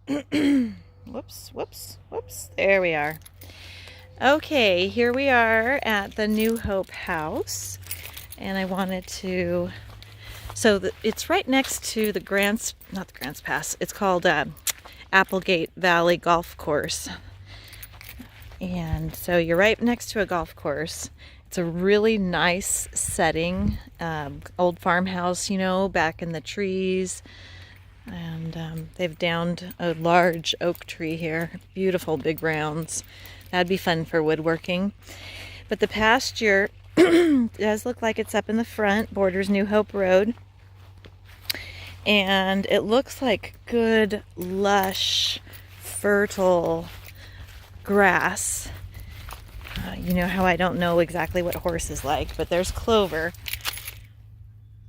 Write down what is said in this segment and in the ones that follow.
Whoops, whoops, whoops. There we are. Okay, here we are at the New Hope house. And I wanted to... it's right next to the not the Grants Pass. It's called Applegate Valley Golf Course. And so you're right next to a golf course. It's a really nice setting. Old farmhouse, back in the trees. And they've downed a large oak tree here. Beautiful big rounds. That'd be fun for woodworking. But the pasture does look like it's up in the front, borders New Hope Road. And it looks like good, lush, fertile grass. You know how I don't know exactly what horse is like, but there's clover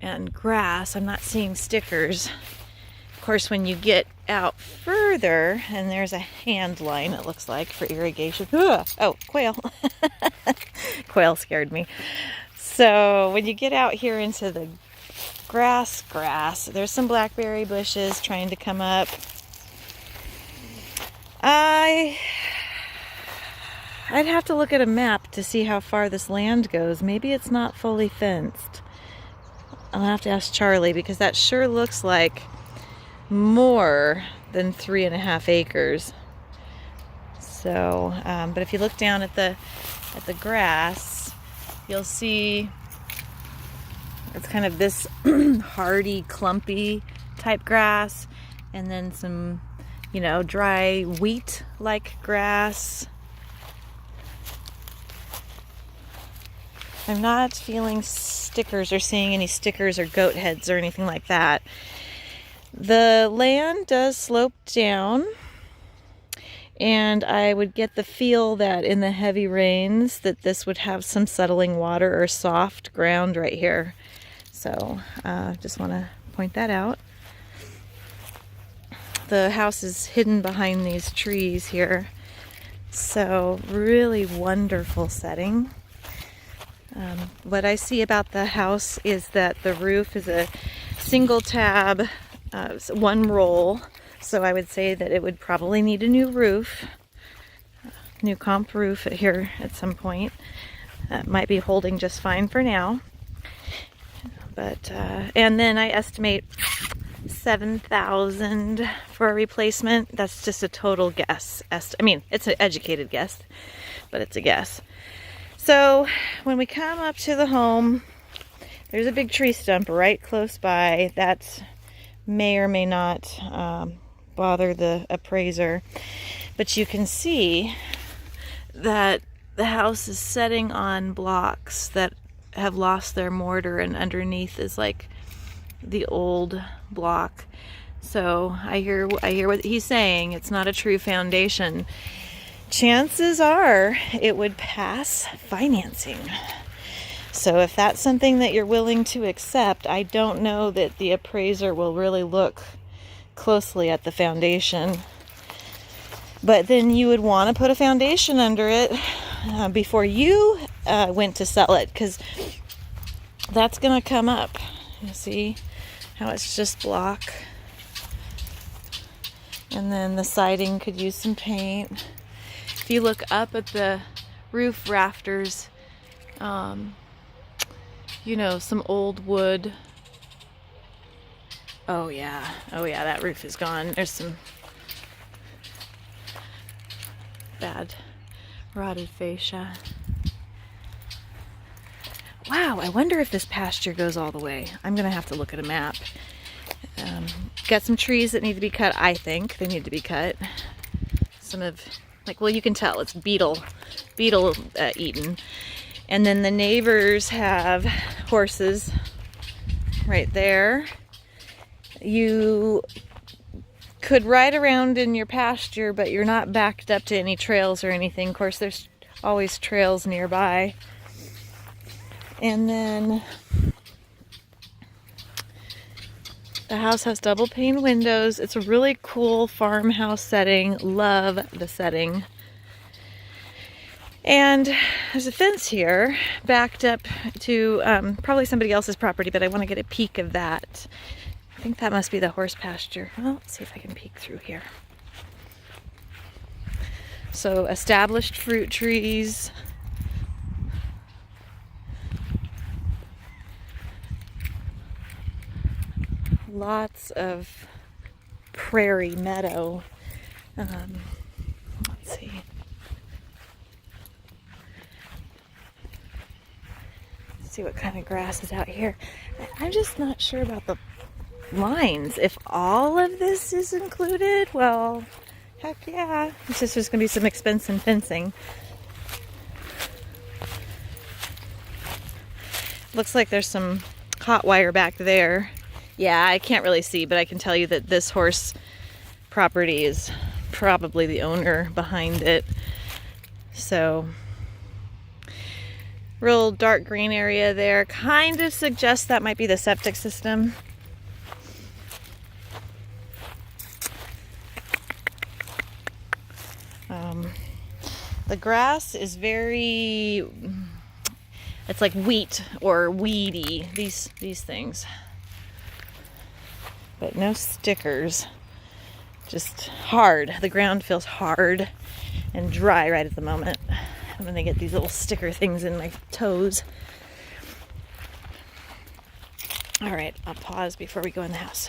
and grass. I'm not seeing stickers. Of course, when you get out further, and there's a hand line, it looks like, for irrigation. Oh, quail. Quail scared me. So when you get out here into the grass, there's some blackberry bushes trying to come up. I'd have to look at a map to see how far this land goes. Maybe it's not fully fenced. I'll have to ask Charlie, because that sure looks like more than 3.5 acres. So, but if you look down at the grass, you'll see it's kind of this hardy, clumpy type grass, and then some, dry wheat-like grass. I'm not feeling stickers or seeing any stickers or goat heads or anything like that. The land does slope down, and I would get the feel that in the heavy rains that this would have some settling water or soft ground right here. So just want to point that out. The house is hidden behind these trees here. So really wonderful setting. What I see about the house is that the roof is a single tab, one roll. So I would say that it would probably need a new roof, new comp roof here at some point. That might be holding just fine for now. But and then I estimate $7,000 for a replacement. That's just a total guess. I mean, it's an educated guess, but it's a guess. So when we come up to the home, there's a big tree stump right close by. That may or may not bother the appraiser. But you can see that the house is setting on blocks that have lost their mortar, and underneath is like the old block. So I hear what he's saying. It's not a true foundation. Chances are it would pass financing. So if that's something that you're willing to accept, I don't know that the appraiser will really look closely at the foundation. But then you would want to put a foundation under it before you went to sell it, because that's going to come up. You see how it's just block? And then the siding could use some paint. If you look up at the roof rafters, some old wood. Oh yeah, that roof is gone. There's some bad rotted fascia. Wow, I wonder if this pasture goes all the way. I'm gonna have to look at a map. Got some trees that need to be cut. I think they need to be cut. You can tell it's beetle eaten. And then the neighbors have horses right there. You could ride around in your pasture, but you're not backed up to any trails or anything. Of course, there's always trails nearby. And then the house has double pane windows. It's a really cool farmhouse setting. Love the setting. And there's a fence here backed up to probably somebody else's property, but I want to get a peek of that. I think that must be the horse pasture. Well, let's see if I can peek through here. So established fruit trees. Lots of prairie meadow. Let's see. Let's see what kind of grass is out here. I'm just not sure about the lines. If all of this is included, well, heck yeah. It's just there's going to be some expense in fencing. Looks like there's some hot wire back there. Yeah, I can't really see, but I can tell you that this horse property is probably the owner behind it. So, real dark green area there. Kind of suggests that might be the septic system. The grass is very, it's like wheat or weedy, these things. But no stickers, just hard. The ground feels hard and dry right at the moment. I'm gonna get these little sticker things in my toes. All right, I'll pause before we go in the house.